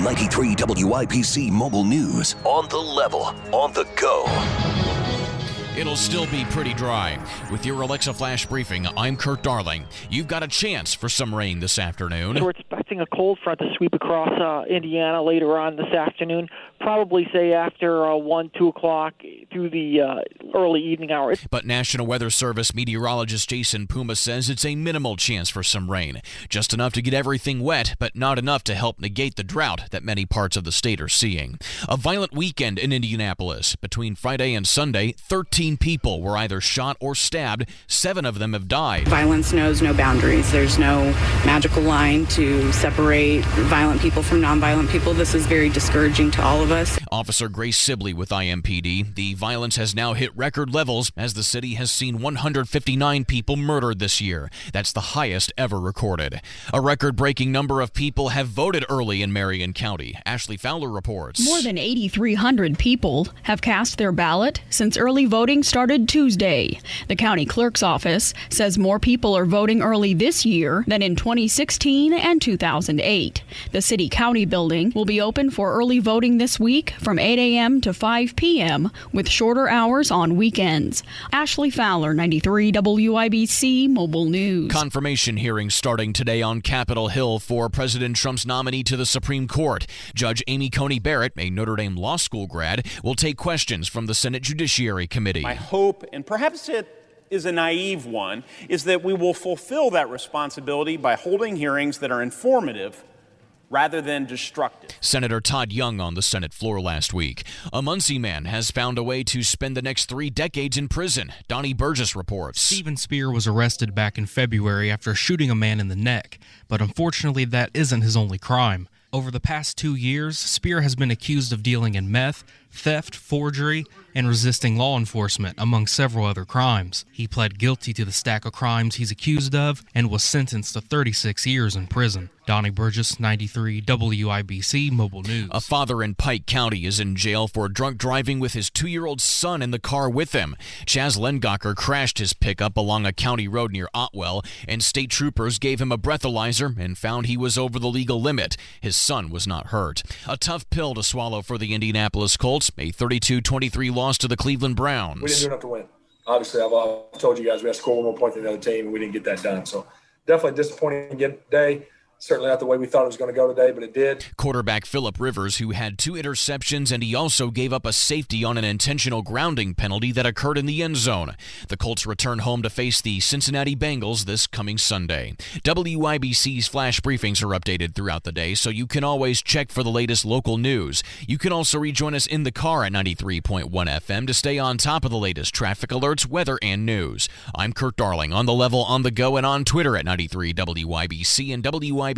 93 WIBC Mobile News. On the level, on the go. It'll still be pretty dry. With your Alexa Flash Briefing, I'm Kurt Darling. You've got a chance for some rain this afternoon. So we're expecting a cold front to sweep across Indiana later on this afternoon, probably say after 1, 2 o'clock through the early evening hours. But National Weather Service meteorologist Jason Puma says it's a minimal chance for some rain. Just enough to get everything wet, but not enough to help negate the drought that many parts of the state are seeing. A violent weekend in Indianapolis. Between Friday and Sunday, 13 people were either shot or stabbed. 7 of them have died. Violence knows no boundaries. There's no magical line to separate violent people from nonviolent people. This is very discouraging to all of us. Officer Grace Sibley with IMPD. The violence has now hit record levels as the city has seen 159 people murdered this year. That's the highest ever recorded. A record-breaking number of people have voted early in Marion County. Ashley Fowler reports. More than 8,300 people have cast their ballot since early voting started Tuesday. The county clerk's office says more people are voting early this year than in 2016 and 2008. The city-county building will be open for early voting this week from 8 a.m. to 5 p.m. with shorter hours on weekends. Ashley Fowler, 93 WIBC Mobile News. Confirmation hearings starting today on Capitol Hill for President Trump's nominee to the Supreme Court. Judge Amy Coney Barrett, a Notre Dame Law School grad, will take questions from the Senate Judiciary Committee. My hope, and perhaps it is a naive one, is that we will fulfill that responsibility by holding hearings that are informative rather than destructive. Senator Todd Young on the Senate floor last week. A Muncie man has found a way to spend the next 3 decades in prison. Donnie Burgess reports. Stephen Spear was arrested back in February after shooting a man in the neck, but unfortunately that isn't his only crime. Over the past 2 years, Spear has been accused of dealing in meth, theft, forgery, and resisting law enforcement, among several other crimes. He pled guilty to the stack of crimes he's accused of and was sentenced to 36 years in prison. Donnie Burgess, 93 WIBC Mobile News. A father in Pike County is in jail for drunk driving with his 2-year-old son in the car with him. Chaz Lengacher crashed his pickup along a county road near Otwell, and state troopers gave him a breathalyzer and found he was over the legal limit. His son was not hurt. A tough pill to swallow for the Indianapolis Colts, a 32-23 loss to the Cleveland Browns. We didn't do enough to win. Obviously, I've told you guys we have to score one more point than the other team, and we didn't get that done. So definitely disappointing day. Certainly not the way we thought it was going to go today, but it did. Quarterback Phillip Rivers, who had 2 interceptions, and he also gave up a safety on an intentional grounding penalty that occurred in the end zone. The Colts return home to face the Cincinnati Bengals this coming Sunday. WIBC's flash briefings are updated throughout the day, so you can always check for the latest local news. You can also rejoin us in the car at 93.1 FM to stay on top of the latest traffic alerts, weather, and news. I'm Kurt Darling, on the level, on the go, and on Twitter at 93 WIBC and WIBC.com.